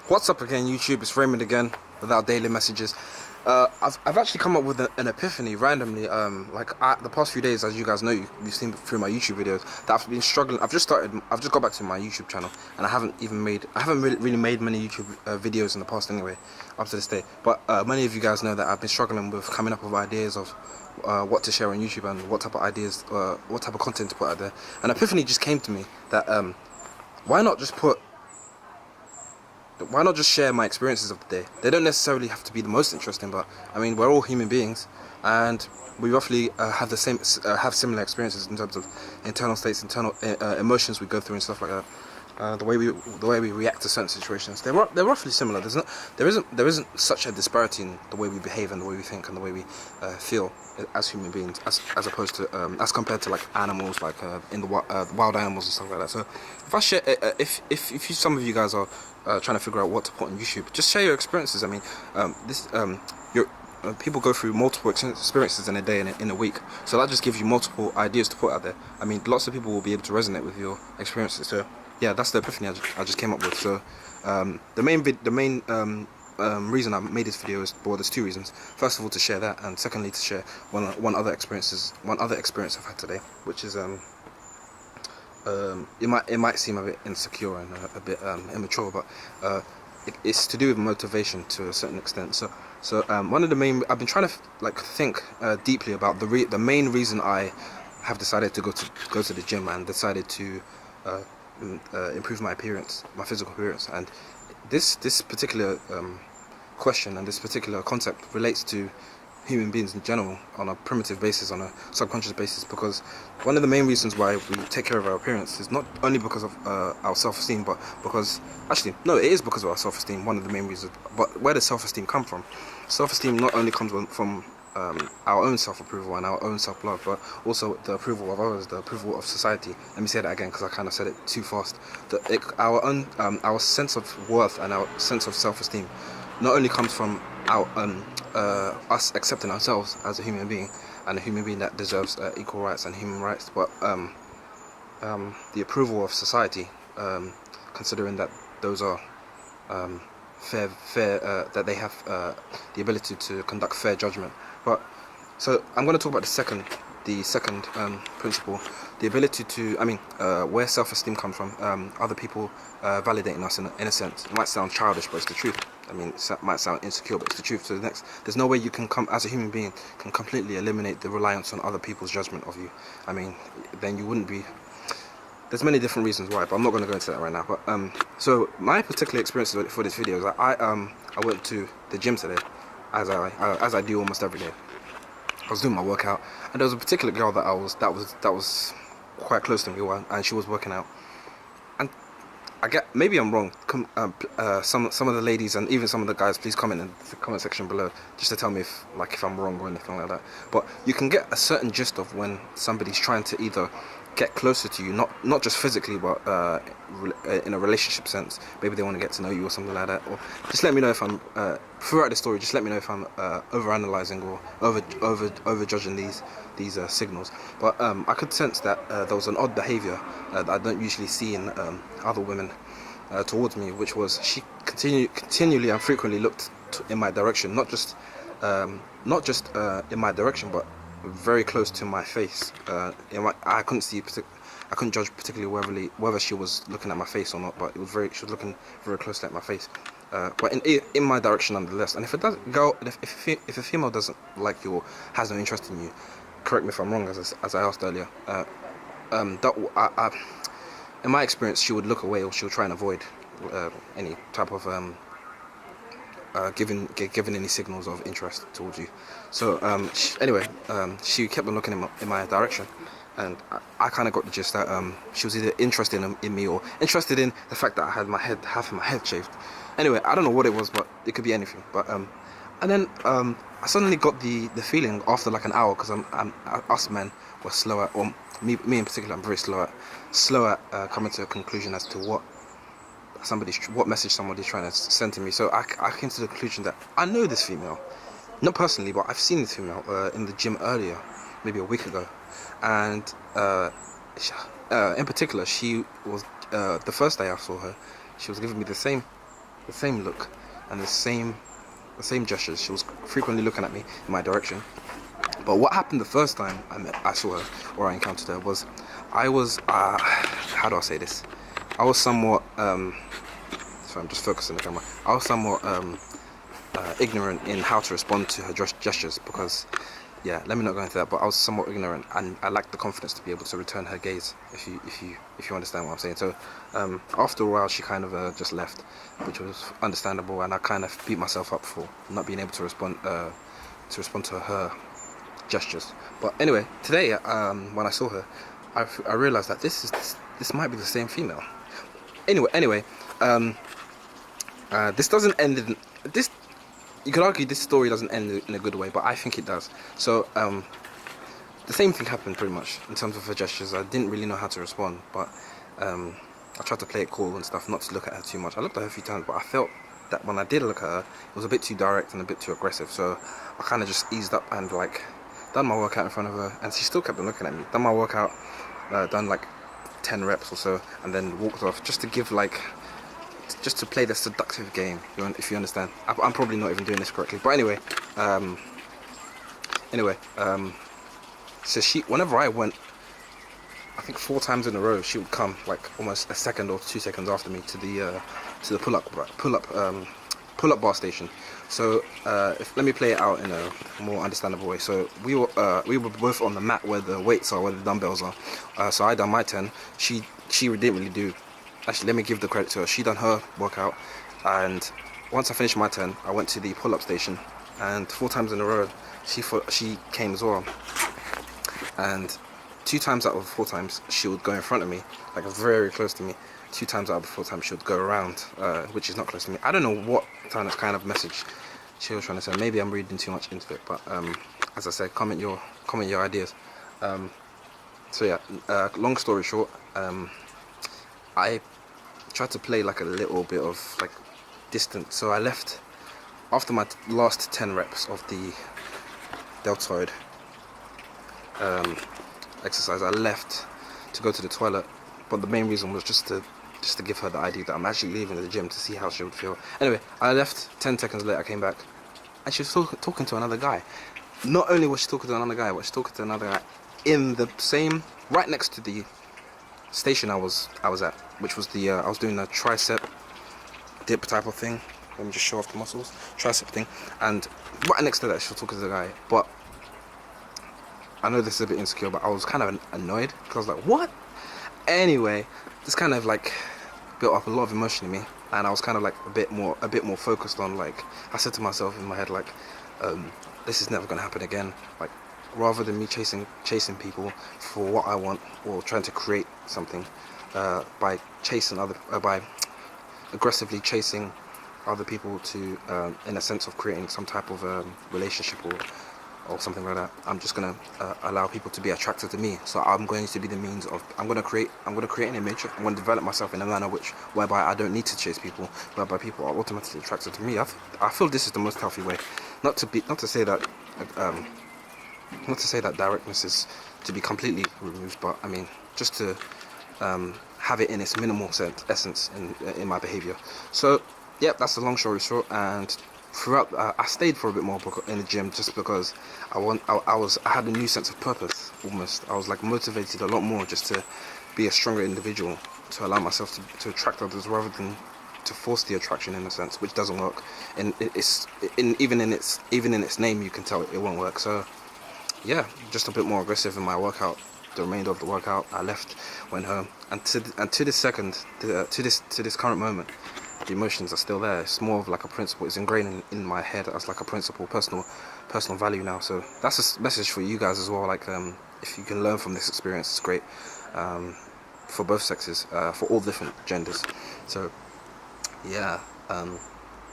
What's up again, YouTube? It's Raymond again with our daily messages. I've actually come up with an epiphany randomly. The past few days, as you guys know, you've seen through my YouTube videos, that I've been struggling. I've just got back to my YouTube channel, and I haven't really made many YouTube videos in the past anyway, up to this day. But many of you guys know that I've been struggling with coming up with ideas of what to share on YouTube and what type of ideas, what type of content to put out there. An epiphany just came to me that why not just share my experiences of the day? They don't necessarily have to be the most interesting, but I mean, we're all human beings, and we roughly have similar experiences in terms of internal states, internal emotions we go through and stuff like that. The way we react to certain situations, they're roughly similar. There isn't such a disparity in the way we behave and the way we think and the way we feel as human beings, as opposed to as compared to like animals, like in the wild animals and stuff like that. So if I share, some of you guys are trying to figure out what to put on YouTube, just share your experiences. I mean, people go through multiple experiences in a day and in a week, so that just gives you multiple ideas to put out there. I mean, lots of people will be able to resonate with your experiences. So yeah, that's the epiphany I just came up with. So the main reason I made this video is, well, there's two reasons. First of all, to share that, and secondly, to share one other experience I've had today, which is it might seem a bit insecure and a bit immature, but it's to do with motivation to a certain extent. So one of the main, I've been trying to think deeply about the main reason I have decided to go to the gym and decided to improve my appearance, my physical appearance. And this particular question and this particular concept relates to human beings in general, on a primitive basis, on a subconscious basis, because one of the main reasons why we take care of our appearance is not only because of our self-esteem, but because, actually no, it is because of our self-esteem, one of the main reasons. But where does self-esteem come from? Self-esteem not only comes from our own self-approval and our own self-love, but also the approval of others, the approval of society. Let me say that again, because I kind of said it too fast. Our sense of worth and our sense of self-esteem not only comes from our us accepting ourselves as a human being, and a human being that deserves equal rights and human rights, but the approval of society, considering that those are fair, that they have the ability to conduct fair judgment. But so I'm going to talk about the second principle, the ability to, where self-esteem comes from, other people validating us in a sense. It might sound childish, but it's the truth. I mean, it might sound insecure, but it's the truth. So there's no way you can as a human being, can completely eliminate the reliance on other people's judgment of you. I mean, then you wouldn't be. There's many different reasons why, but I'm not going to go into that right now. But so my particular experiences for this video is that I went to the gym today, as I do almost every day. I was doing my workout, and there was a particular girl that was quite close to me, and she was working out. And maybe I'm wrong. Some of the ladies and even some of the guys, please comment in the comment section below, just to tell me if I'm wrong or anything like that. But you can get a certain gist of when somebody's trying to either get closer to you, not just physically, but in a relationship sense. Maybe they want to get to know you or something like that. Or just let me know if I'm throughout the story. Just let me know if I'm overanalyzing or over judging these signals. But I could sense that there was an odd behaviour that I don't usually see in other women towards me, which was she continually and frequently looked in my direction, not just in my direction, but very close to my face. I couldn't judge particularly whether she was looking at my face or not, but she was looking very closely at my face, but in my direction nonetheless. And if a female doesn't like you or has no interest in you, correct me if I'm wrong, as I asked earlier, in my experience, she would look away, or she would try and avoid any type of giving any signals of interest towards you. So she kept on looking in my direction, and I kind of got the gist that she was either interested in me or interested in the fact that I had half of my head shaved. Anyway, I don't know what it was, but it could be anything. But and then I suddenly got the feeling after like an hour, because us men were slow at, or me in particular, I'm very slow at coming to a conclusion as to what message somebody's trying to send to me. So I came to the conclusion that I know this female, not personally, but I've seen this female in the gym earlier, maybe a week ago, and in particular, she was the first day I saw her, she was giving me the same the same look and the same gestures. She was frequently looking at me in my direction. But what happened the first time I saw her, or I encountered her, was I was how do I say this? I was somewhat so I'm just focusing the camera. I was somewhat ignorant in how to respond to her gestures, because yeah, let me not go into that, but I was somewhat ignorant, and I lacked the confidence to be able to return her gaze, if you understand what I'm saying. So after a while she kind of just left, which was understandable, and I kind of beat myself up for not being able to respond to her gestures. But anyway, today when I saw her, I realized that this might be the same female. Anyway, this doesn't end in this. You could argue this story doesn't end in a good way, but I think it does. So the same thing happened pretty much in terms of her gestures. I didn't really know how to respond, but I tried to play it cool and stuff, not to look at her too much. I looked at her a few times, but I felt that when I did look at her, it was a bit too direct and a bit too aggressive. So I kind of just eased up and like done my workout in front of her, and she still kept on looking at me. Done my workout, done like 10 reps or so, and then walked off, just to give like, just to play the seductive game, if you understand. I'm probably not even doing this correctly, but anyway, so whenever I went, I think 4 times in a row, she would come like almost a second or 2 seconds after me to the pull-up bar station. So let me play it out in a more understandable way. So we were both on the mat where the weights are, where the dumbbells are. So I done my 10. She didn't really do. Actually, let me give the credit to her. She done her workout, and once I finished my 10, I went to the pull-up station, and 4 times in a row, she came as well. And 2 times out of 4 times, she would go in front of me, like very close to me. 2 times out of the 4 times, she would go around, which is not close to me. I don't know what kind of message she was trying to say. Maybe I'm reading too much into it, but as I said, comment your ideas. So yeah, long story short, I tried to play like a little bit of like distance. So I left after my last 10 reps of the deltoid exercise. I left to go to the toilet, but the main reason was just to give her the idea that I'm actually leaving the gym, to see how she would feel. Anyway, I left. 10 seconds later, I came back, and she was talking to another guy. Not only was she talking to another guy, but she was talking to another guy in the same, right next to the station I was at, which was the I was doing a tricep dip type of thing. Let me just show off the muscles. Tricep thing. And right next to that, she was talking to the guy. But I know this is a bit insecure, but I was kind of annoyed, because I was like, what? Anyway, this kind of like built up a lot of emotion in me, and I was kind of like a bit more focused on, like, I said to myself in my head, like, this is never gonna happen again. Like, rather than me chasing people for what I want, or trying to create something by aggressively chasing other people to in a sense of creating some type of relationship or something like that, I'm just gonna allow people to be attracted to me. So I'm going to be the means of, I'm gonna create an image. I'm gonna develop myself in a manner whereby I don't need to chase people, whereby people are automatically attracted to me. I feel this is the most healthy way. Not to say that directness is to be completely removed, but I mean, just to have it in its minimal essence in my behavior. So yeah, that's the long story short. And throughout, I stayed for a bit more in the gym, just because I had a new sense of purpose. Almost, I was like motivated a lot more just to be a stronger individual, to allow myself to attract others, rather than to force the attraction, in a sense, which doesn't work. And even in its name, you can tell it won't work. So yeah, just a bit more aggressive in my workout. The remainder of the workout, I left, went home, and to this second, to this current moment, the emotions are still there. It's more of like a principle. It's ingrained in my head as like a principle, personal value now. So that's a message for you guys as well. Like, if you can learn from this experience, it's great, for both sexes, for all different genders. So yeah,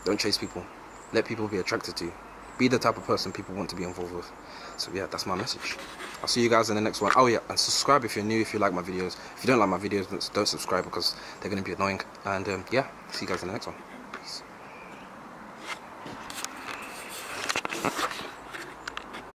don't chase people. Let people be attracted to you. Be the type of person people want to be involved with. So yeah, that's my message. I'll see you guys in the next one. Oh yeah, and subscribe if you're new, if you like my videos. If you don't like my videos, don't subscribe, because they're going to be annoying. And yeah, see you guys in the next one.